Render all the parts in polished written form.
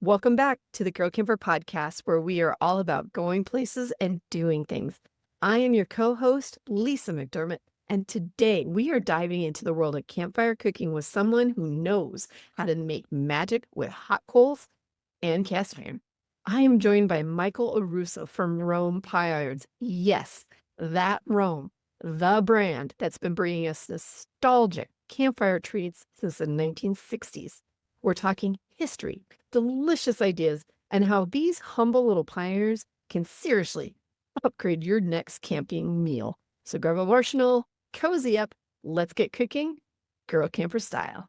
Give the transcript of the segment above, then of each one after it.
Welcome back to the Girl Camper podcast, where we are all about going places and doing things. I am your co-host, Lisa McDermott, and today we are diving into the world of campfire cooking with someone who knows how to make magic with hot coals and cast iron. I am joined by Michael Arusa from Rome Pie Irons. Yes, that Rome, the brand that's been bringing us nostalgic campfire treats since the 1960s. We're talking history, delicious ideas, and how these humble little pie irons can seriously upgrade your next camping meal. So grab a marshmallow, cozy up, let's get cooking, girl camper style.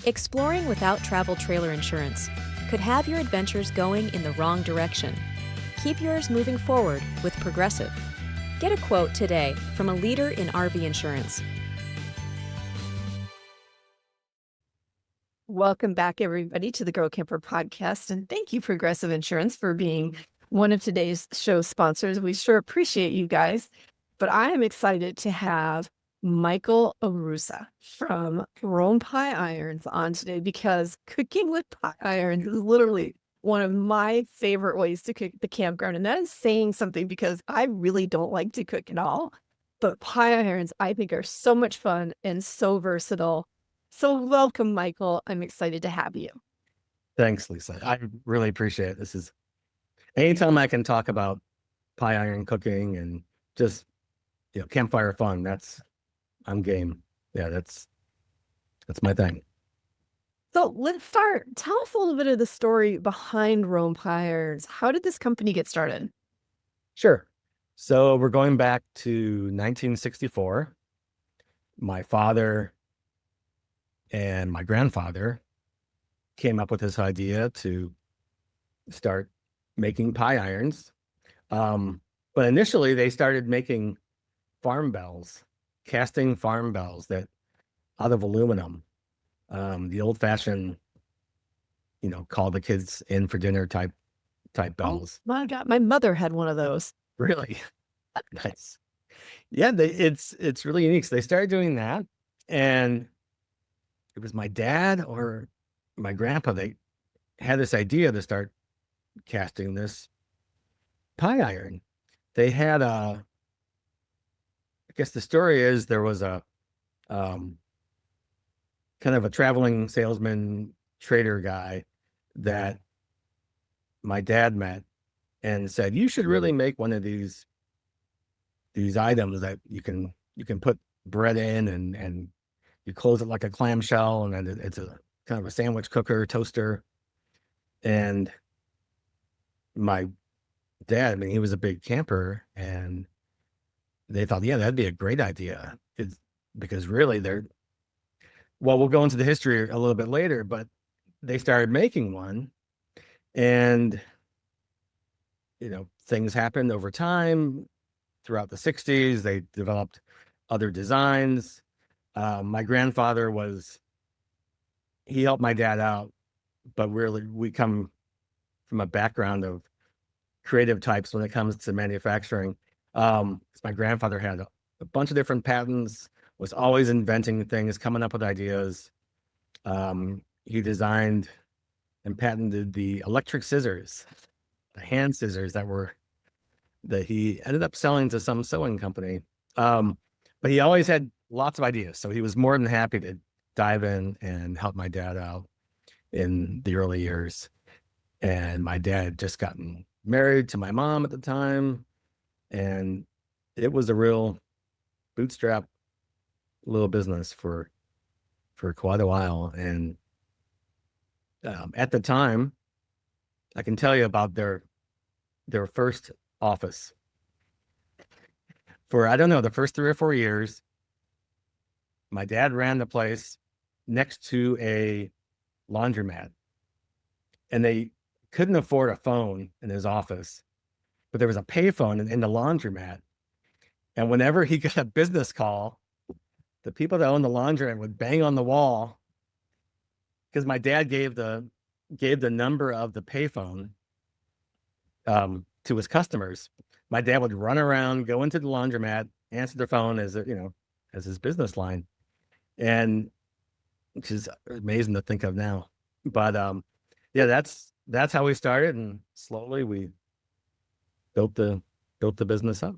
Exploring without travel trailer insurance could have your adventures going in the wrong direction. Keep yours moving forward with Progressive. Get a quote today from a leader in RV insurance. Welcome back, everybody, to the Girl Camper podcast. And thank you, Progressive Insurance, for being one of today's show sponsors. We sure appreciate you guys. But I am excited to have Michael Arusa from Rome Pie Irons on today, because cooking with pie irons is literally one of my favorite ways to cook at the campground. And that is saying something, because I really don't like to cook at all. But pie irons, I think, are so much fun and so versatile. So welcome, Michael. I'm excited to have you. Thanks, Lisa. I really appreciate it. This is anytime I can talk about pie iron cooking and just, campfire fun. I'm game. Yeah, that's my thing. So let's start. Tell us a little bit of the story behind Rome Pie Irons. How did this company get started? Sure. So we're going back to 1964. My father and my grandfather came up with this idea to start making pie irons. But initially they started making farm bells, casting farm bells that out of aluminum, the old fashioned, call the kids in for dinner type bells. Oh my God, my mother had one of those. Really? Nice. Yeah, it's really unique. So they started doing that, and it was my dad or my grandpa. They had this idea to start casting this pie iron. They had I guess the story is there was a kind of a traveling salesman trader guy that my dad met and said, you should really make one of these items that you can put bread in and you close it like a clamshell, and then it's a kind of a sandwich cooker, toaster. And my dad, I mean, he was a big camper, and they thought, yeah, that'd be a great idea. Because really we'll go into the history a little bit later, but they started making one, and things happened over time. Throughout the 60s, they developed other designs. My grandfather he helped my dad out, but really we come from a background of creative types when it comes to manufacturing. My grandfather had a bunch of different patents, was always inventing things, coming up with ideas. He designed and patented the electric scissors, the hand scissors that he ended up selling to some sewing company. But he always had lots of ideas. So he was more than happy to dive in and help my dad out in the early years. And my dad had just gotten married to my mom at the time. And it was a real bootstrap little business for quite a while. And at the time, I can tell you about their first office. For, I don't know, the first 3 or 4 years, my dad ran the place next to a laundromat, and they couldn't afford a phone in his office, but there was a payphone in the laundromat. And whenever he got a business call, the people that owned the laundromat would bang on the wall because my dad gave the number of the payphone to his customers. My dad would run around, go into the laundromat, answer the phone as as his business line, and which is amazing to think of now. But yeah, that's how we started, and slowly we built the business up.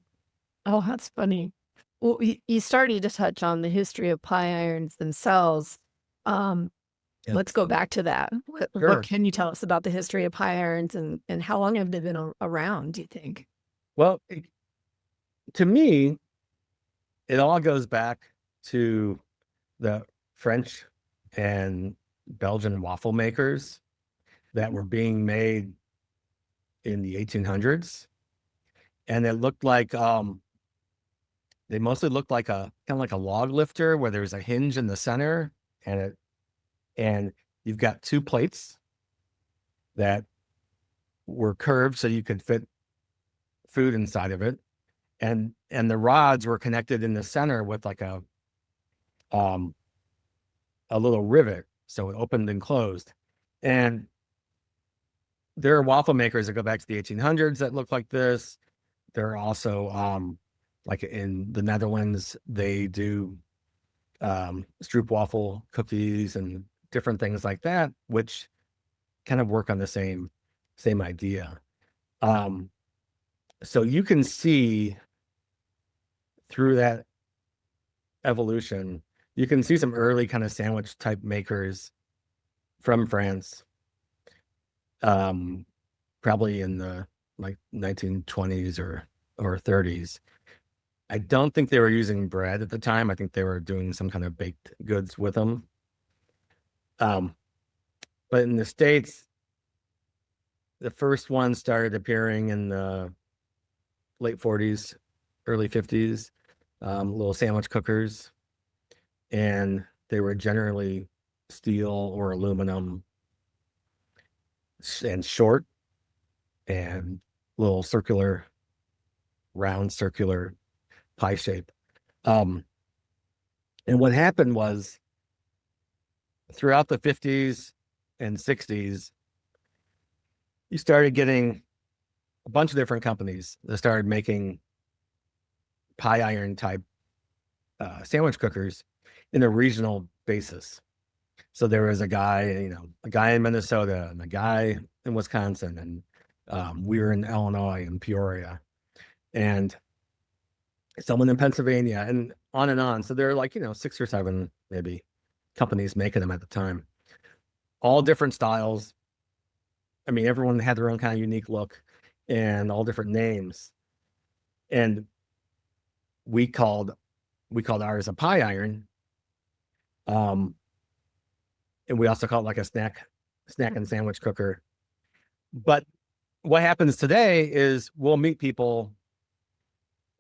Oh, that's funny. Well, you started to touch on the history of pie irons themselves. Um, Yeah. let's go back to that. What Sure. can you tell us about the history of pie irons and how long have they been around, do you think? Well, to me, it all goes back to the French and Belgian waffle makers that were being made in the 1800s, and it looked like they mostly looked like a kind of like a log lifter where there's a hinge in the center, and you've got two plates that were curved so you could fit food inside of it, and the rods were connected in the center with like a little rivet, so it opened and closed. And there are waffle makers that go back to the 1800s that look like this. There are also like in the Netherlands, they do stroopwafel cookies and different things like that, which kind of work on the same idea. So you can see through that evolution, you can see some early kind of sandwich type makers from France, probably in the like 1920s or 30s. I don't think they were using bread at the time. I think they were doing some kind of baked goods with them. But in the States, the first one started appearing in the late 40s, early 50s, little sandwich cookers. And they were generally steel or aluminum and short and little circular, round circular pie shape. And what happened was throughout the 50s and 60s, you started getting a bunch of different companies that started making pie iron type sandwich cookers in a regional basis. So there was a guy in Minnesota and a guy in Wisconsin, and we were in Illinois and Peoria, and someone in Pennsylvania, and on and on. So there are like 6 or 7 maybe companies making them at the time, all different styles. I mean, everyone had their own kind of unique look and all different names. And we called ours a pie iron. And we also call it like a snack and sandwich cooker. But what happens today is we'll meet people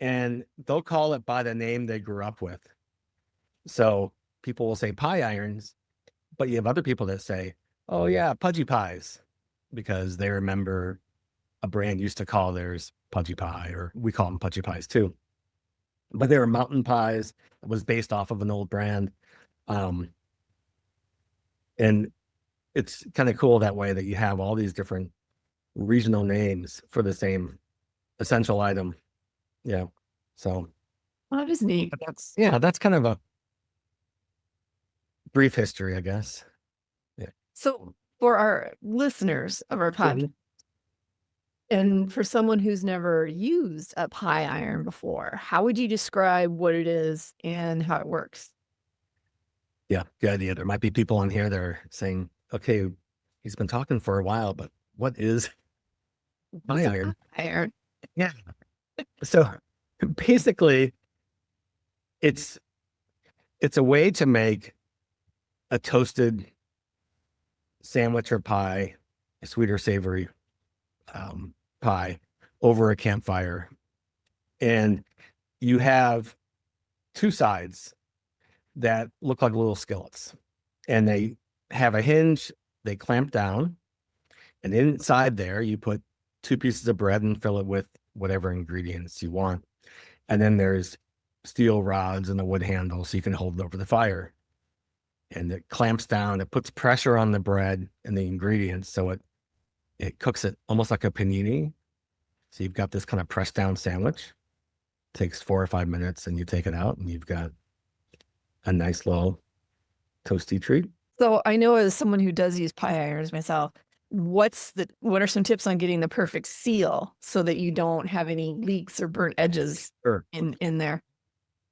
and they'll call it by the name they grew up with. So people will say pie irons, but you have other people that say, oh yeah, pudgy pies, because they remember a brand used to call theirs pudgy pie, or we call them pudgy pies too. But they were mountain pies. It was based off of an old brand. And it's kind of cool that way that you have all these different regional names for the same essential item. Yeah. So That is neat. that's kind of a brief history, I guess. Yeah. So for our listeners of our podcast, and for someone who's never used a pie iron before, how would you describe what it is and how it works? Yeah, good idea. There might be people on here that are saying, okay, he's been talking for a while, but what is pie iron? Iron. Yeah. So basically, it's a way to make a toasted sandwich or pie, a sweet or savory pie over a campfire. And you have 2 sides that look like little skillets, and they have a hinge, they clamp down, and inside there you put 2 pieces of bread and fill it with whatever ingredients you want. And then there's steel rods and a wood handle so you can hold it over the fire. And it clamps down, it puts pressure on the bread and the ingredients, so it cooks it almost like a panini. So you've got this kind of pressed down sandwich. Takes 4 or 5 minutes, and you take it out and you've got a nice little toasty treat. So I know as someone who does use pie irons myself, what are some tips on getting the perfect seal so that you don't have any leaks or burnt edges Sure. in there?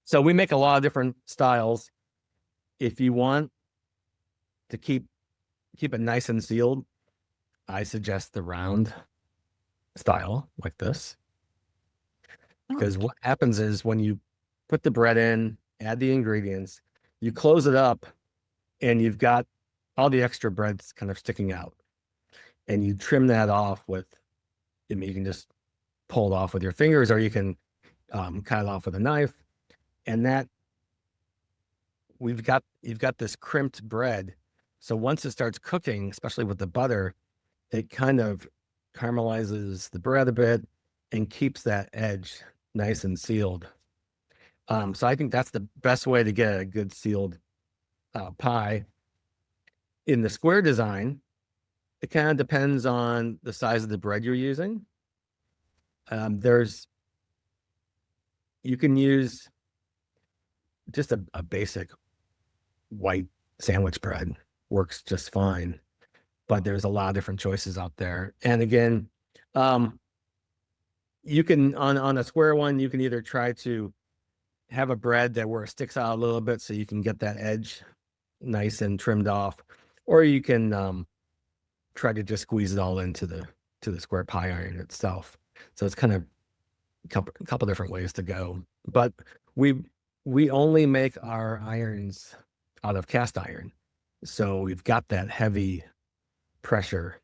So we make a lot of different styles. If you want to keep it nice and sealed, I suggest the round style like this. Because what happens is when you put the bread in, add the ingredients, you close it up, and you've got all the extra breads kind of sticking out. And you trim that off with, I mean, you can just pull it off with your fingers, or you can cut it off with a knife. And that you've got this crimped bread. So once it starts cooking, especially with the butter, it kind of caramelizes the bread a bit and keeps that edge nice and sealed. So I think that's the best way to get a good sealed pie. In the square design, it kind of depends on the size of the bread you're using. You can use just a basic white sandwich bread, works just fine, but there's a lot of different choices out there. And again, you can, on a square one, you can either try to have a bread that where it sticks out a little bit so you can get that edge nice and trimmed off, or you can try to just squeeze it all into the square pie iron itself. So it's kind of a couple different ways to go. But we only make our irons out of cast iron, so we've got that heavy pressure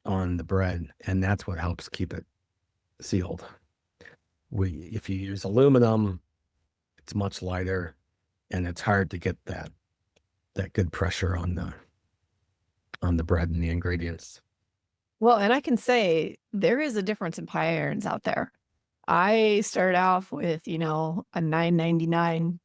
on the bread, and that's what helps keep it sealed. If you use aluminum, it's much lighter, and it's hard to get that good pressure on the bread and the ingredients. Well, and I can say there is a difference in pie irons out there. I started off with, a $9.99,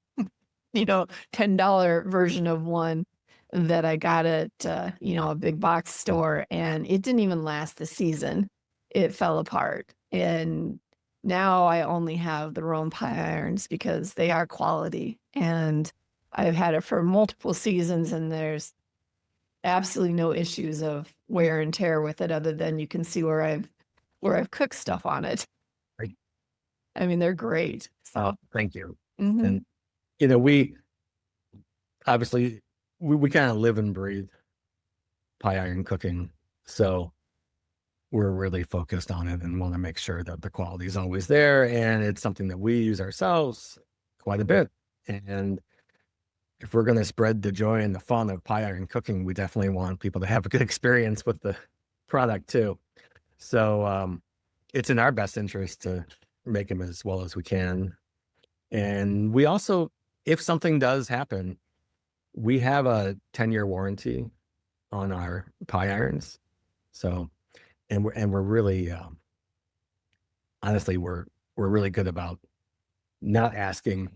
$10 version of one that I got at, a big box store, and it didn't even last the season. It fell apart. And now I only have the Rome pie irons because they are quality, and I've had it for multiple seasons, and there's absolutely no issues of wear and tear with it, other than you can see where I've cooked stuff on it. Right. I mean, they're great. So Thank you. mhm. And we obviously we kind of live and breathe pie iron cooking, so we're really focused on it and want to make sure that the quality is always there, and it's something that we use ourselves quite a bit. And if we're going to spread the joy and the fun of pie iron cooking, we definitely want people to have a good experience with the product too. So it's in our best interest to make them as well as we can. And we also, if something does happen, we have a 10-year warranty on our pie irons. So, and we're really, honestly, we're really good about not asking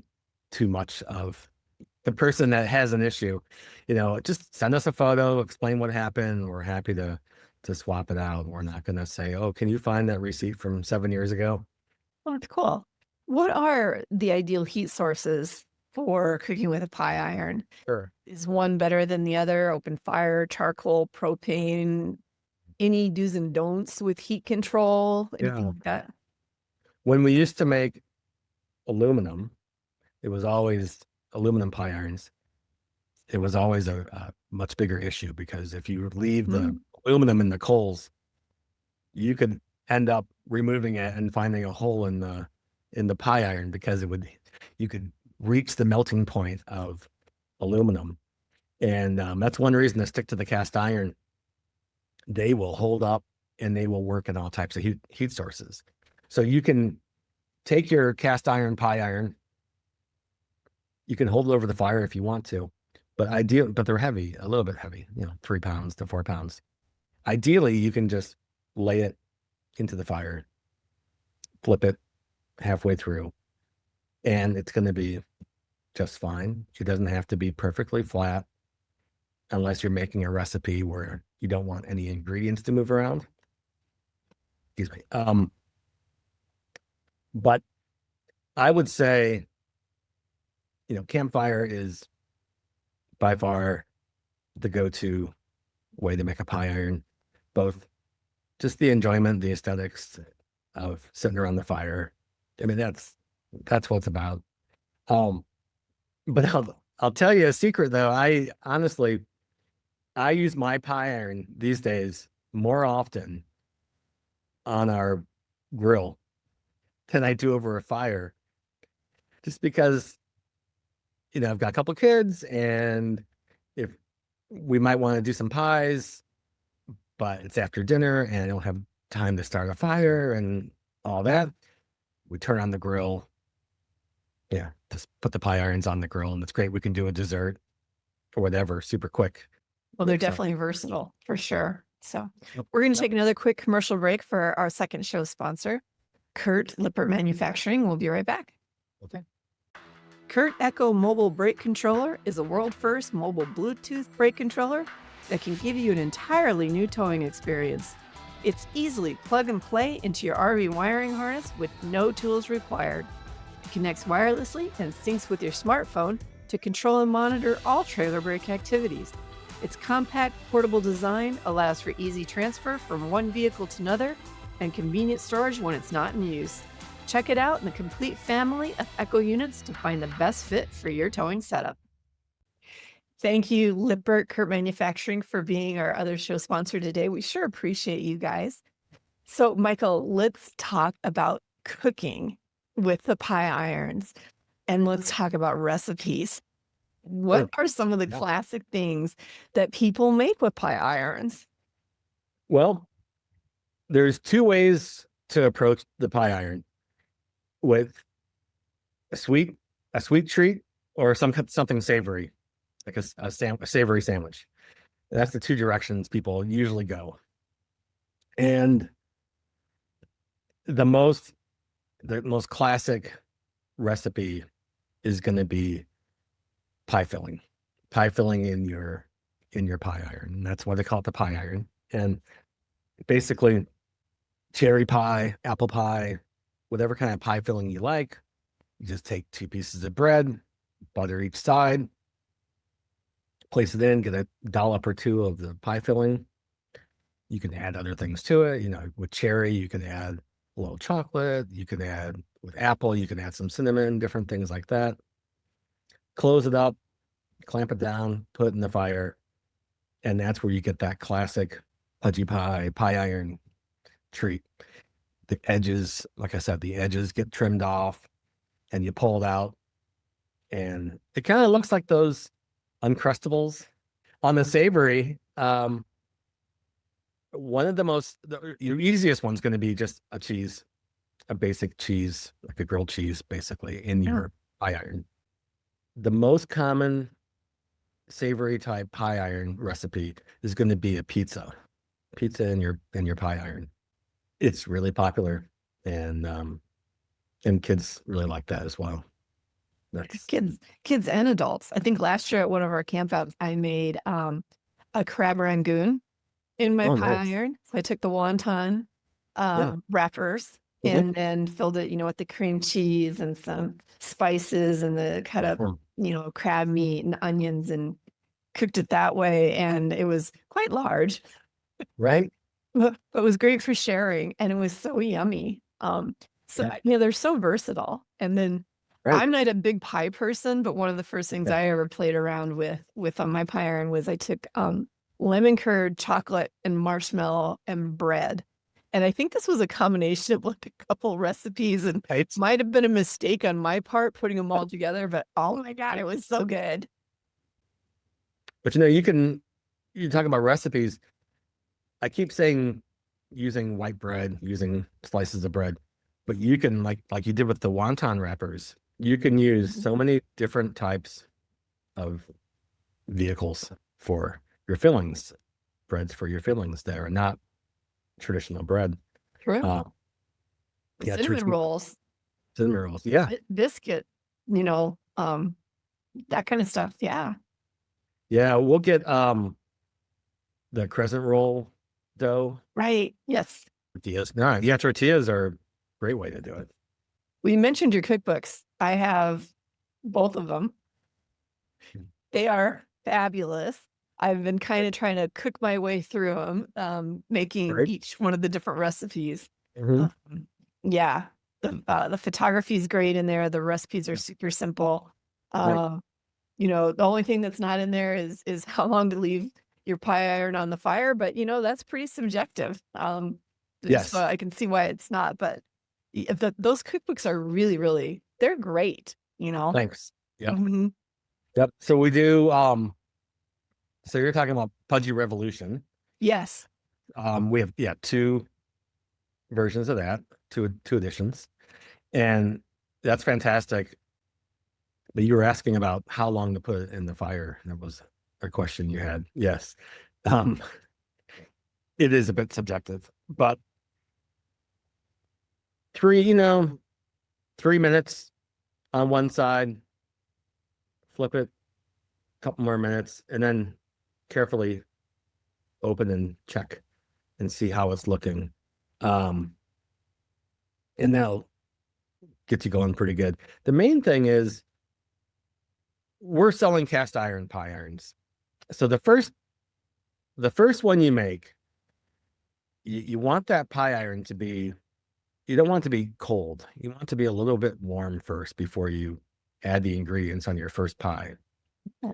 too much of the person that has an issue. Just send us a photo, explain what happened. We're happy to swap it out. We're not going to say, oh, can you find that receipt from 7 years ago? Oh, that's cool. What are the ideal heat sources for cooking with a pie iron? Sure. Is one better than the other? Open fire, charcoal, propane? Any do's and don'ts with heat control? Anything like that? When we used to make aluminum, it was always aluminum pie irons. It was always a much bigger issue, because if you leave the aluminum in the coals, you could end up removing it and finding a hole in the pie iron, because you could reach the melting point of aluminum. And that's one reason to stick to the cast iron. They will hold up and they will work in all types of heat sources. So you can take your cast iron pie iron, you can hold it over the fire if you want to, but they're heavy, a little bit heavy, 3 pounds to 4 pounds. Ideally, you can just lay it into the fire, flip it halfway through, and it's going to be just fine. It doesn't have to be perfectly flat unless you're making a recipe where you don't want any ingredients to move around. Excuse me. But I would say, Campfire is by far the go-to way to make a pie iron, both just the enjoyment, the aesthetics of sitting around the fire. I mean, that's what it's about. But I'll tell you a secret though. I honestly use my pie iron these days more often on our grill than I do over a fire, just because I've got a couple kids, and if we might want to do some pies, but it's after dinner and I don't have time to start a fire and all that, we turn on the grill. Yeah, just put the pie irons on the grill, and it's great. We can do a dessert or whatever super quick. Well, they're So- definitely versatile for sure. So Yep. we're going to Yep. take another quick commercial break for our second show sponsor, Kurt Lippert Manufacturing. We'll be right back. Okay. Kurt Echo Mobile Brake Controller is a world-first mobile Bluetooth brake controller that can give you an entirely new towing experience. It's easily plug and play into your RV wiring harness with no tools required. It connects wirelessly and syncs with your smartphone to control and monitor all trailer brake activities. Its compact, portable design allows for easy transfer from one vehicle to another and convenient storage when it's not in use. Check it out in the complete family of Echo units to find the best fit for your towing setup. Thank you, Lippert Kurt Manufacturing, for being our other show sponsor today. We sure appreciate you guys. So, Michael, let's talk about cooking with the pie irons, and let's talk about recipes. What Sure. are some of the Yeah. classic things that people make with pie irons? Well, there's two ways to approach the pie iron: with a sweet treat, or something savory, like a savory sandwich. That's the two directions people usually go. And the most classic recipe is going to be pie filling in your pie iron. And that's why they call it the pie iron. And basically, cherry pie, apple pie, whatever kind of pie filling you like, you just take 2 pieces of bread, butter each side, place it in, get a dollop or 2 of the pie filling. You can add other things to it. With cherry, you can add a little chocolate. You can add, with apple, you can add some cinnamon, different things like that. Close it up, clamp it down, put it in the fire. And that's where you get that classic pudgy pie iron treat. The edges, like I said, the edges get trimmed off, and you pull it out, and it kind of looks like those Uncrustables. On the savory, one of your easiest one's going to be just a basic cheese, like a grilled cheese, basically, in your pie iron. The most common savory type pie iron recipe is going to be a pizza in your pie iron. It's really popular, and kids really like that as well. That's Kids and adults. I think last year at one of our campouts, I made a crab rangoon in my pie nice. iron. So I took the wonton Yeah. wrappers Mhm. and then filled it, with the cream cheese and some spices and the cut up, Mhm. crab meat and onions, and cooked it that way. And it was quite large, Right? but it was great for sharing, and it was so yummy. So Yeah. they're so versatile. And then Right. I'm not a big pie person, but one of the first things Yeah. I ever played around with on my pie iron was I took lemon curd, chocolate, and marshmallow and bread. And I think this was a combination of like a couple recipes, and Right. might have been a mistake on my part putting them all together, but oh my God, it was so good. But you're talking about recipes. I keep saying using white bread, using slices of bread, but you can, like you did with the wonton wrappers, you can use so many different types of vehicles for your fillings, breads for your fillings that are not traditional bread. True. Yeah, Cinnamon rolls, cinnamon rolls. Yeah, biscuit that kind of stuff. Yeah. Yeah, we'll get the crescent roll dough Right. Yes. tortillas. No, yeah, tortillas are a great way to do it. We mentioned your cookbooks. I have both of them. They are fabulous. I've been kind of trying to cook my way through them, making Right. each one of the different recipes. Mhm. Yeah, the photography is great in there. The recipes are super simple. Right. The only thing that's not in there is how long to leave your pie iron on the fire, but that's pretty subjective. Yes. So I can see why it's not, but those cookbooks are really, really, they're great. Thanks. Yep. Mhm. Yep. So we do so you're talking about Pudgy Revolution. Yes. We have two versions of that, two editions. And that's fantastic. But you were asking about how long to put it in the fire. That was a question you had. Yes. It is a bit subjective, but 3 minutes on one side, flip it, a couple more minutes, and then carefully open and check and see how it's looking. And that'll get you going pretty good. The main thing is we're selling cast iron pie irons. So the first one you make, you want that pie iron to be, you don't want it to be cold. You want it to be a little bit warm first before you add the ingredients on your first pie. Oh.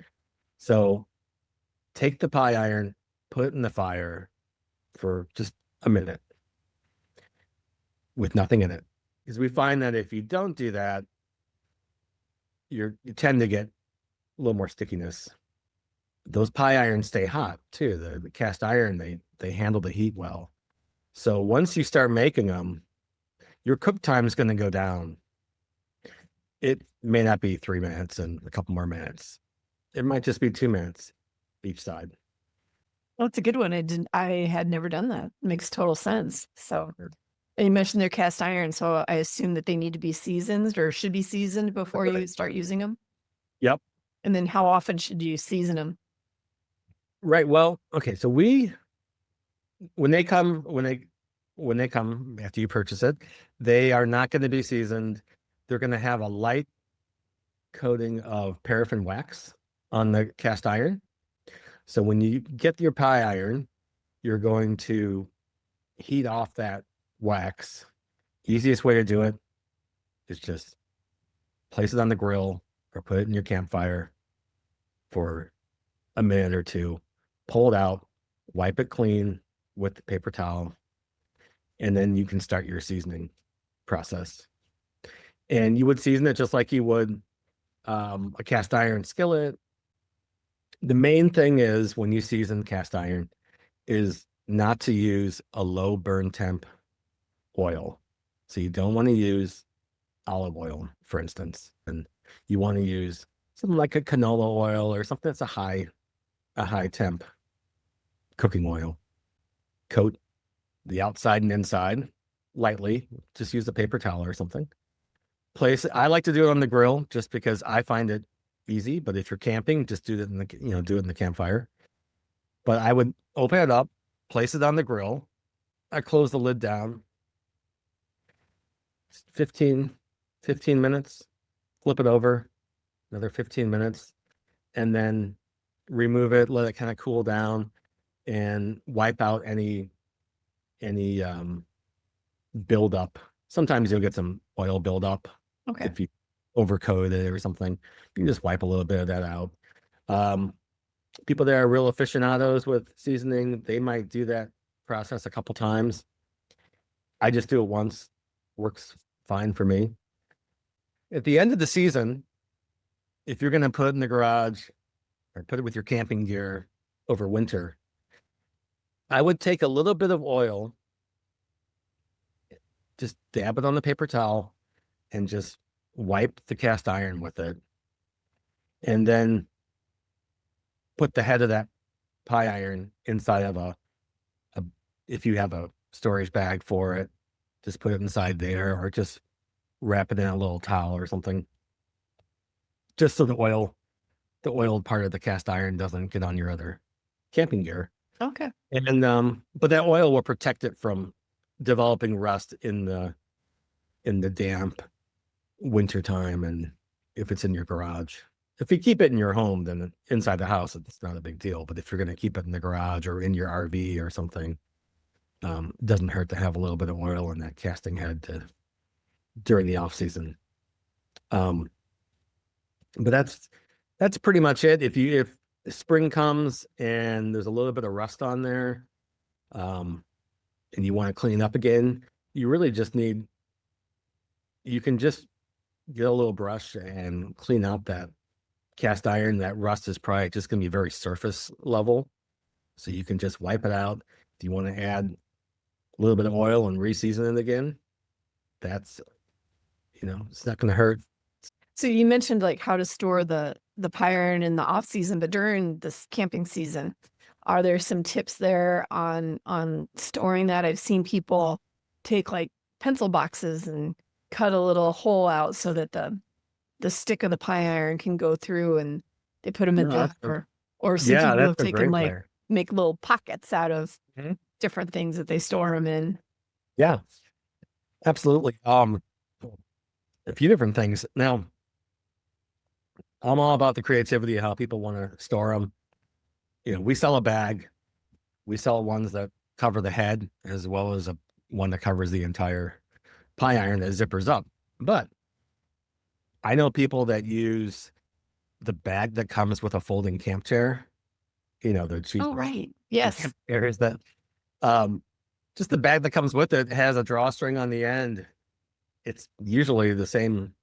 So take the pie iron, put it in the fire for just a minute with nothing in it. Because we find that if you don't do that, you tend to get a little more stickiness. Those pie irons stay hot too. The cast iron, they handle the heat well. So once you start making them, your cook time is going to go down. It may not be 3 minutes and a couple more minutes. It might just be 2 minutes each side. Well, it's a good one. I had never done that. Makes total sense. So, and you mentioned they're cast iron, so I assume that they need to be seasoned or should be seasoned before you start using them. Yep. And then how often should you season them? Right. Well, okay. So when they come after you purchase it, they are not going to be seasoned. They're going to have a light coating of paraffin wax on the cast iron. So when you get your pie iron, you're going to heat off that wax. Easiest way to do it is just place it on the grill or put it in your campfire for a minute or two, pull it out, wipe it clean with the paper towel, and then you can start your seasoning process. And you would season it just like you would a cast iron skillet. The main thing is when you season cast iron is not to use a low burn temp oil. So you don't want to use olive oil, for instance, and you want to use something like a canola oil or something that's a high temp cooking oil. Coat the outside and inside lightly. Just use a paper towel or something. I like to do it on the grill just because I find it easy. But if you're camping, just do it in the campfire. But I would open it up, place it on the grill. I close the lid down. 15 minutes. Flip it over. Another 15 minutes, and then remove it. Let it kind of cool down, and wipe out any buildup. Sometimes you'll get some oil buildup. Okay. If you overcoat it or something, you can just wipe a little bit of that out. People that are real aficionados with seasoning, they might do that process a couple times. I just do it once. Works fine for me. At the end of the season, if you're going to put it in the garage or put it with your camping gear over winter, I would take a little bit of oil, just dab it on the paper towel, and just wipe the cast iron with it. And then put the head of that pie iron inside of if you have a storage bag for it, just put it inside there, or just wrap it in a little towel or something. just so the oiled part of the cast iron doesn't get on your other camping gear. Okay. And but that oil will protect it from developing rust in the damp winter time, and if it's in your garage. If you keep it in your home, then inside the house, it's not a big deal. But if you're going to keep it in the garage or in your RV or something, it doesn't hurt to have a little bit of oil in that casting head during the off season. But that's pretty much it. If spring comes and there's a little bit of rust on there, and you want to clean up again, you really just you can just get a little brush and clean out that cast iron. That rust is probably just going to be very surface level. So you can just wipe it out. If you want to add a little bit of oil and re-season it again, that's, it's not going to hurt. So you mentioned like how to store the pie iron in the off season, but during this camping season, are there some tips there on storing that? I've seen people take like pencil boxes and cut a little hole out so that the stick of the pie iron can go through, and they put them in there. Or some people have taken like make little pockets out of different things that they store them in. Yeah, absolutely. A few different things. Now, I'm all about the creativity of how people want to store them. We sell a bag. We sell ones that cover the head as well as one that covers the entire pie iron that zippers up. But I know people that use the bag that comes with a folding camp chair. The cheap. Oh, right. Yes. There's that. Just the bag that comes with it has a drawstring on the end. It's usually the same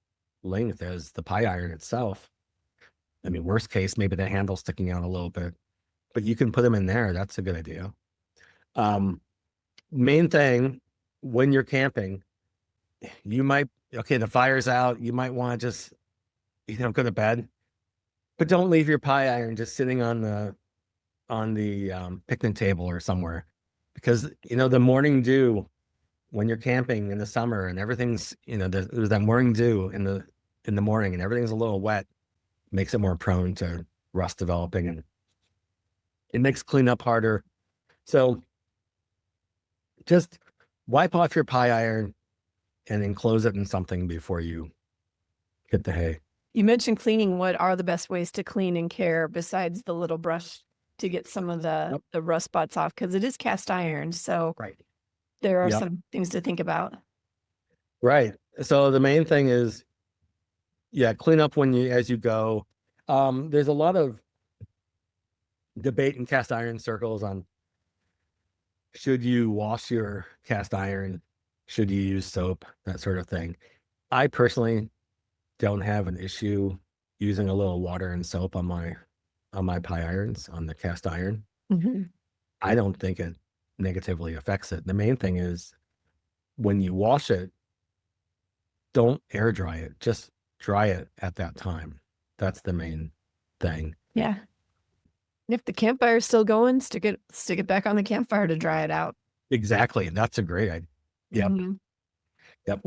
length as the pie iron itself. I mean, worst case, maybe the handle sticking out a little bit, but you can put them in there. That's a good idea. Main thing when you're camping, the fire's out. You might want to just, go to bed, but don't leave your pie iron just sitting on the picnic table or somewhere, because, the morning dew when you're camping in the summer and everything's, there's that morning dew in the morning and everything's a little wet, makes it more prone to rust developing, and it makes cleanup harder. So just wipe off your pie iron and enclose it in something before you hit the hay. You mentioned cleaning. What are the best ways to clean and care besides the little brush to get some of the rust spots off? Because it is cast iron. So there are some things to think about. Right. So the main thing is, clean up as you go. There's a lot of debate in cast iron circles on, should you wash your cast iron? Should you use soap? That sort of thing. I personally don't have an issue using a little water and soap on my pie irons, on the cast iron. Mm-hmm. I don't think it negatively affects it. The main thing is, when you wash it, don't air dry it. Just dry it at that time. That's the main thing. Yeah. If the campfire's still going, stick it back on the campfire to dry it out. Exactly. That's a great idea. Yep. Mm-hmm. Yep.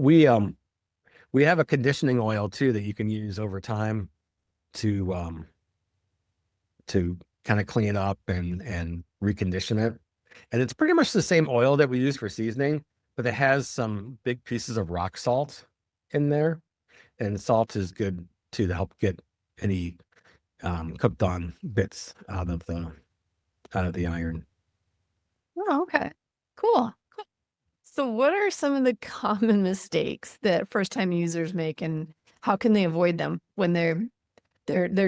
We have a conditioning oil too that you can use over time to kind of clean up and recondition it. And it's pretty much the same oil that we use for seasoning, but it has some big pieces of rock salt in there. And salt is good too, to help get any cooked on bits out of the iron. Oh, okay. Cool. So what are some of the common mistakes that first-time users make, and how can they avoid them when they're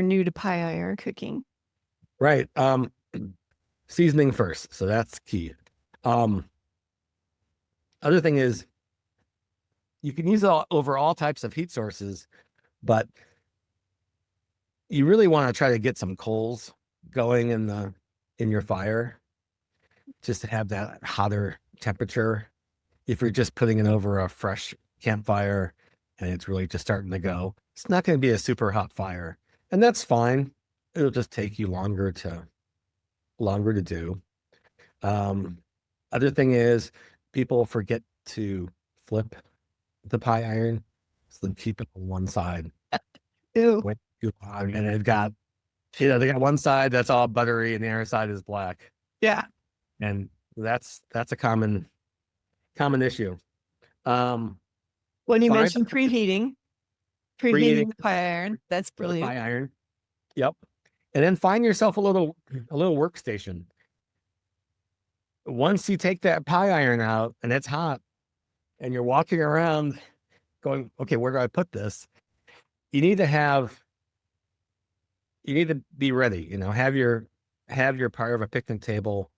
new to pie iron cooking? Right. Seasoning first. So that's key. Other thing is, you can use it over all types of heat sources, but you really want to try to get some coals going in your fire, just to have that hotter temperature. If you're just putting it over a fresh campfire and it's really just starting to go, it's not going to be a super hot fire, and that's fine. It'll just take you longer to do. Other thing is, people forget to flip the pie iron, so then keep it on one side. Ew. And they've got, they got one side that's all buttery and the other side is black. Yeah. And that's a common issue. When you Fine. mentioned preheating Preheating the pie iron, that's the brilliant. pie iron. Yep. And then find yourself a little workstation. Once you take that pie iron out and it's hot and you're walking around going, okay, where do I put this? You need to be ready, have your part of a picnic table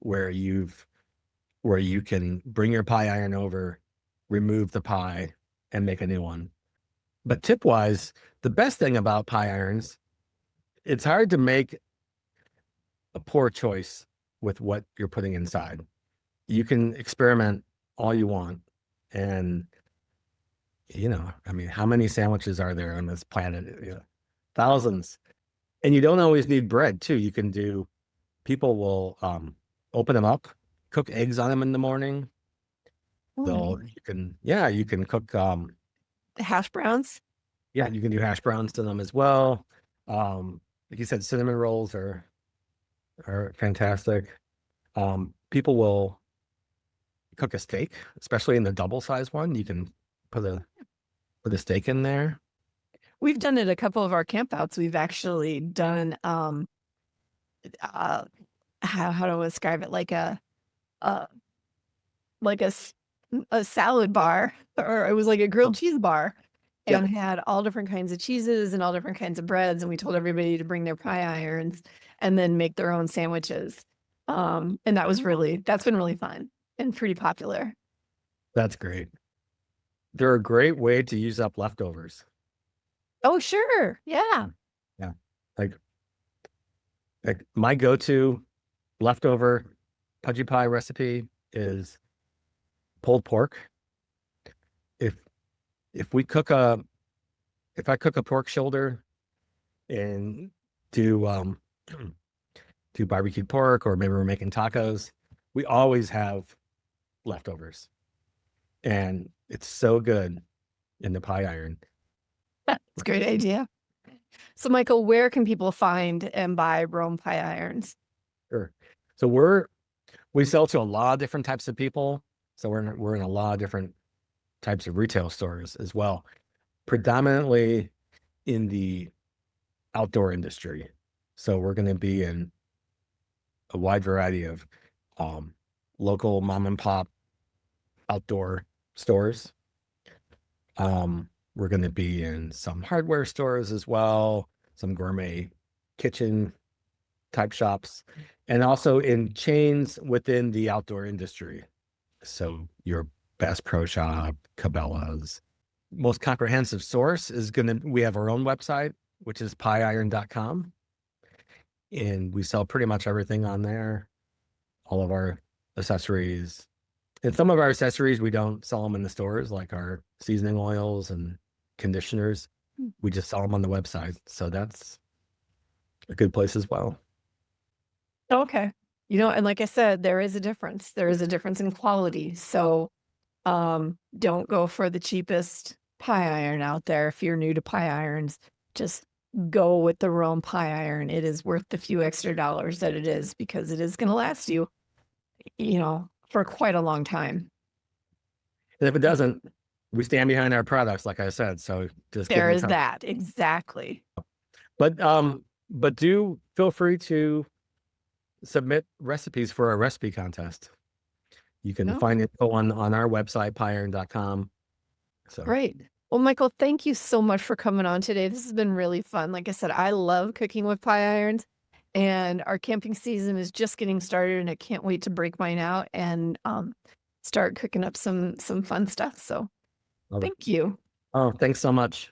where you can bring your pie iron over, remove the pie, and make a new one. But tip wise, the best thing about pie irons, it's hard to make a poor choice with what you're putting inside. You can experiment all you want. And, I mean, how many sandwiches are there on this planet? Thousands. And you don't always need bread too. People will open them up, cook eggs on them in the morning. You can cook hash browns. Yeah, you can do hash browns to them as well. Like you said, cinnamon rolls are fantastic. People will cook a steak, especially in the double size one. You can put a steak in there. We've done it a couple of our campouts. We've actually done how do I describe it? Like a salad bar, or it was like a grilled cheese bar, and had all different kinds of cheeses and all different kinds of breads. And we told everybody to bring their pie irons and then make their own sandwiches. And that's been really fun and pretty popular. That's great. They're a great way to use up leftovers. Oh, sure. Yeah. Yeah. Like my go-to leftover pudgy pie recipe is pulled pork. If I cook a pork shoulder and do barbecued pork, or maybe we're making tacos, we always have leftovers. And it's so good in the pie iron. That's a great idea. So, Michael, where can people find and buy Rome pie irons? Sure. So we sell to a lot of different types of people. So we're in a lot of different types of retail stores as well, predominantly in the outdoor industry. So we're going to be in a wide variety of local mom and pop outdoor stores. We're going to be in some hardware stores as well, some gourmet kitchen type shops, and also in chains within the outdoor industry. So your Bass Pro Shop, Cabela's. Most comprehensive source we have our own website, which is pieiron.com. And we sell pretty much everything on there, all of our accessories. And some of our accessories, we don't sell them in the stores, like our seasoning oils and conditioners. We just sell them on the website. So that's a good place as well. Okay. And like I said, there is a difference. There is a difference in quality. So don't go for the cheapest pie iron out there. If you're new to pie irons, just go with the Rome pie iron. It is worth the few extra dollars that it is, because it is going to last you, for quite a long time. And if it doesn't, we stand behind our products, like I said. So just there is that. Exactly. But do feel free to submit recipes for our recipe contest. You can find it on our website, pieiron.com. So great. Well, Michael, thank you so much for coming on today. This has been really fun. Like I said, I love cooking with pie irons, and our camping season is just getting started, and I can't wait to break mine out and start cooking up some fun stuff. So thank you. Oh, thanks so much.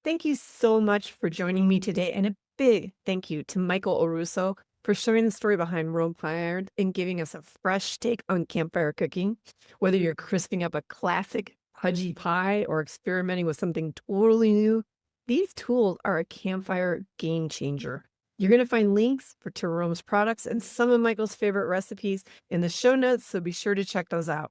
Thank you so much for joining me today, and a big thank you to Michael Orusso for sharing the story behind Rome pie iron and giving us a fresh take on campfire cooking. Whether you're crisping up a classic pudgy pie or experimenting with something totally new, these tools are a campfire game changer. You're going to find links to Rome's products and some of Michael's favorite recipes in the show notes, so be sure to check those out.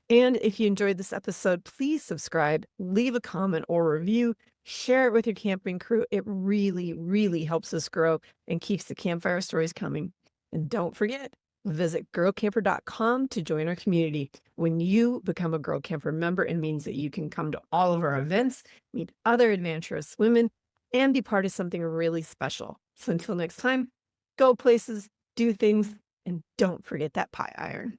And if you enjoyed this episode, please subscribe, leave a comment or review, Share it with your camping crew. It really, really helps us grow and keeps the campfire stories coming. And don't forget, visit girlcamper.com to join our community. When you become a Girl Camper member, it means that you can come to all of our events, meet other adventurous women, and be part of something really special. So until next time, go places, do things, and don't forget that pie iron.